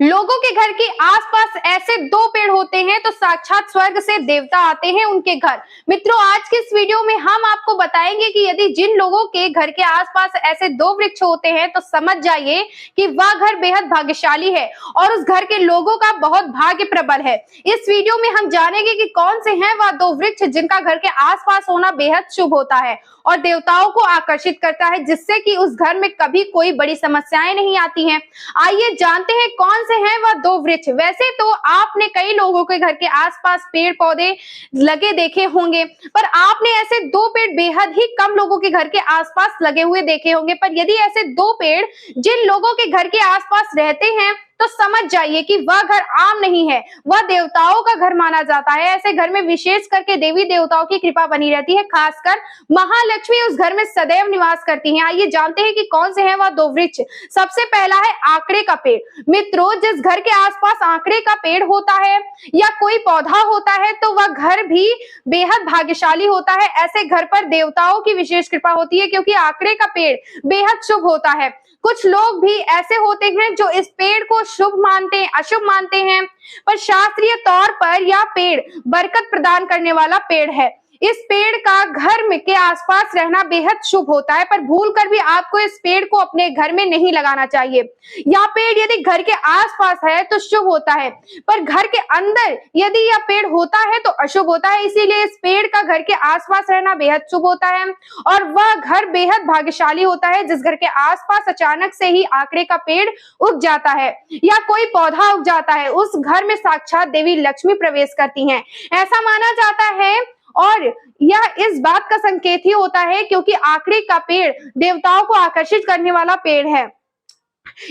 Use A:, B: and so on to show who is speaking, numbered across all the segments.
A: लोगों के घर के आसपास ऐसे दो पेड़ होते हैं तो साक्षात स्वर्ग से देवता आते हैं उनके घर। मित्रों, आज के इस वीडियो में हम आपको बताएंगे कि यदि जिन लोगों के घर के आसपास ऐसे दो वृक्ष होते हैं तो समझ जाइए कि वह घर बेहद भाग्यशाली है और उस घर के लोगों का बहुत भाग्य प्रबल है। इस वीडियो में हम जानेंगे कि कौन से हैं वह दो वृक्ष जिनका घर के आसपास होना बेहद शुभ होता है और देवताओं को आकर्षित करता है, जिससे कि उस घर में कभी कोई बड़ी समस्याएं नहीं आती हैं। आइए जानते हैं कौन से हैं वह दो वृक्ष। वैसे तो आपने कई लोगों के घर के आसपास पेड़ पौधे लगे देखे होंगे, पर आपने ऐसे दो पेड़ बेहद ही कम लोगों के घर के आसपास लगे हुए देखे होंगे। पर यदि ऐसे दो पेड़ जिन लोगों के घर के आसपास रहते हैं तो समझ जाइए कि वह घर आम नहीं है, वह देवताओं का घर माना जाता है। ऐसे घर में विशेष करके देवी देवताओं की कृपा बनी रहती है, खासकर महालक्ष्मी उस घर में सदैव निवास करती हैं। आइए जानते हैं कि कौन से हैं वह दो वृक्ष। सबसे पहला है आकड़े का पेड़। मित्रों, जिस घर के आसपास आकड़े का पेड़ होता है या कोई पौधा होता है तो वह घर भी बेहद भाग्यशाली होता है। ऐसे घर पर देवताओं की विशेष कृपा होती है क्योंकि आकड़े का पेड़ बेहद शुभ होता है। कुछ लोग भी ऐसे होते हैं जो इस पेड़ को शुभ मानते हैं, अशुभ मानते हैं, पर शास्त्रीय तौर पर यह पेड़ बरकत प्रदान करने वाला पेड़ है। इस पेड़ का घर में के आसपास रहना बेहद शुभ होता है, पर भूलकर भी आपको इस पेड़ को अपने घर में नहीं लगाना चाहिए। यह पेड़ यदि घर के आसपास है तो शुभ होता है, पर घर के अंदर यदि यह पेड़ होता है तो अशुभ होता है। इसीलिए इस पेड़ का घर के आसपास रहना बेहद शुभ होता है और वह घर बेहद भाग्यशाली होता है जिस घर के आसपास अचानक से ही आकड़े का पेड़ उग जाता है या कोई पौधा उग जाता है। उस घर में साक्षात देवी लक्ष्मी प्रवेश करती हैं, ऐसा माना जाता है। और यह इस बात का संकेत ही होता है क्योंकि आकड़े का पेड़ देवताओं को आकर्षित करने वाला पेड़ है।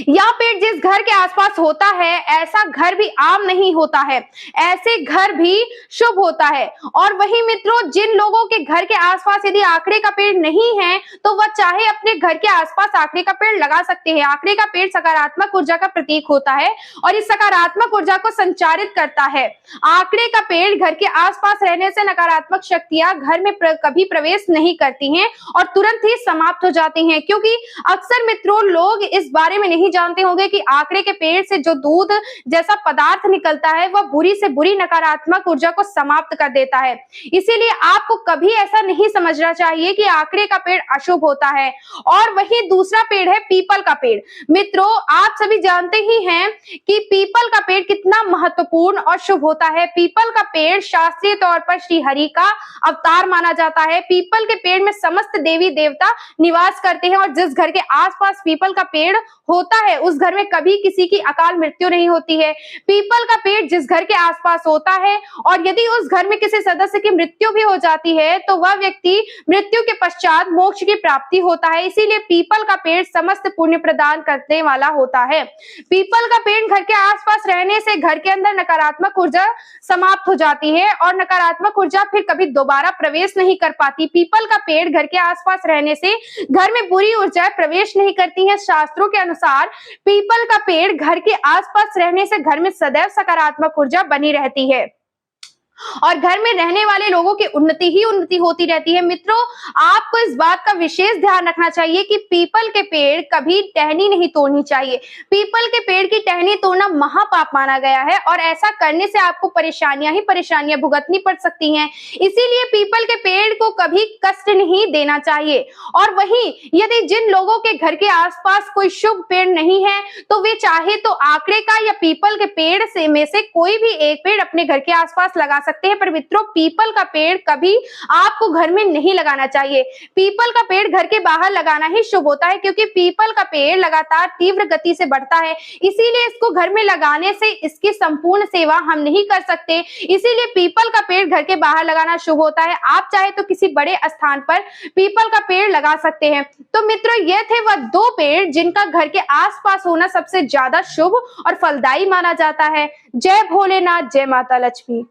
A: यह पेड़ जिस घर के आसपास होता है ऐसा घर भी आम नहीं होता है, ऐसे घर भी शुभ होता है। और वही मित्रों, जिन लोगों के घर के आसपास यदि आकड़े का पेड़ नहीं है तो वह चाहे अपने घर के आसपास आकड़े का पेड़ लगा सकते हैं। आकड़े का पेड़ सकारात्मक ऊर्जा का प्रतीक होता है और इस सकारात्मक ऊर्जा को संचारित करता है। आकड़े का पेड़ घर के आसपास रहने से नकारात्मक शक्तियां घर में कभी प्रवेश नहीं करती हैं और तुरंत ही समाप्त हो जाती हैं, क्योंकि अक्सर मित्रों लोग इस बारे में नहीं जानते होंगे कि आकड़े के पेड़ से जो दूध जैसा पदार्थ निकलता है वह बुरी से बुरी नकारात्मक ऊर्जा को समाप्त कर देता है। इसीलिए आपको कभी ऐसा नहीं समझना चाहिए कि आकड़े का पेड़ अशुभ होता है। और वही दूसरा पेड़ है पीपल का पेड़। मित्रों, आप सभी जानते ही हैं कि पीपल का पेड़ कितना महत्वपूर्ण और शुभ होता है। पीपल का पेड़ शास्त्रीय तौर पर श्री हरि का अवतार माना जाता है। पीपल के पेड़ में समस्त देवी देवता निवास करते हैं और जिस घर के आसपास पीपल का पेड़ होता है उस घर में कभी किसी की अकाल मृत्यु नहीं होती है। पीपल का पेड़ जिस घर के आसपास होता है और यदि उस घर में किसी सदस्य की मृत्यु भी हो जाती है तो वह व्यक्ति मृत्यु के पश्चात मोक्ष की प्राप्ति होता है। इसीलिए पीपल का पेड़ समस्त पुण्य प्रदान करने वाला होता है। पीपल का पेड़ घर के आसपास रहने से घर के अंदर नकारात्मक ऊर्जा समाप्त हो जाती है और नकारात्मक ऊर्जा फिर कभी दोबारा प्रवेश नहीं कर पाती। पीपल का पेड़ घर के आसपास रहने से घर में बुरी ऊर्जा प्रवेश नहीं करती है। शास्त्रों के अनुसार पीपल का पेड़ घर के आसपास रहने से घर में सदैव सकारात्मक ऊर्जा बनी रहती है और घर में रहने वाले लोगों की उन्नति ही उन्नति होती रहती है। मित्रों, आपको इस बात का विशेष ध्यान रखना चाहिए कि पीपल के पेड़ कभी टहनी नहीं तोड़नी चाहिए। पीपल के पेड़ की टहनी तोड़ना महापाप माना गया है और ऐसा करने से आपको परेशानियां ही परेशानियां भुगतनी पड़ सकती हैं। इसीलिए पीपल के पेड़ को कभी कष्ट नहीं देना चाहिए। और वहीं यदि जिन लोगों के घर के आसपास कोई शुभ पेड़ नहीं है तो वे चाहे तो आकड़े का या पीपल के पेड़ में से कोई भी एक पेड़ अपने घर के आसपास लगा सकते हैं। पर मित्रों, पीपल का पेड़ कभी आपको घर में नहीं लगाना चाहिए। पीपल का पेड़ घर के बाहर लगाना ही शुभ होता है क्योंकि पीपल का पेड़ लगातार तीव्र गति से बढ़ता है। इसीलिए इसको घर में लगाने से इसकी संपूर्ण सेवा हम नहीं कर सकते। इसीलिए पीपल का पेड़ घर के बाहर लगाना शुभ होता है। आप चाहे तो किसी बड़े स्थान पर पीपल का पेड़ लगा सकते हैं। तो मित्रों, ये थे वह दो पेड़ जिनका घर के आसपास होना सबसे ज्यादा शुभ और फलदायी माना जाता है। जय भोलेनाथ, जय माता लक्ष्मी।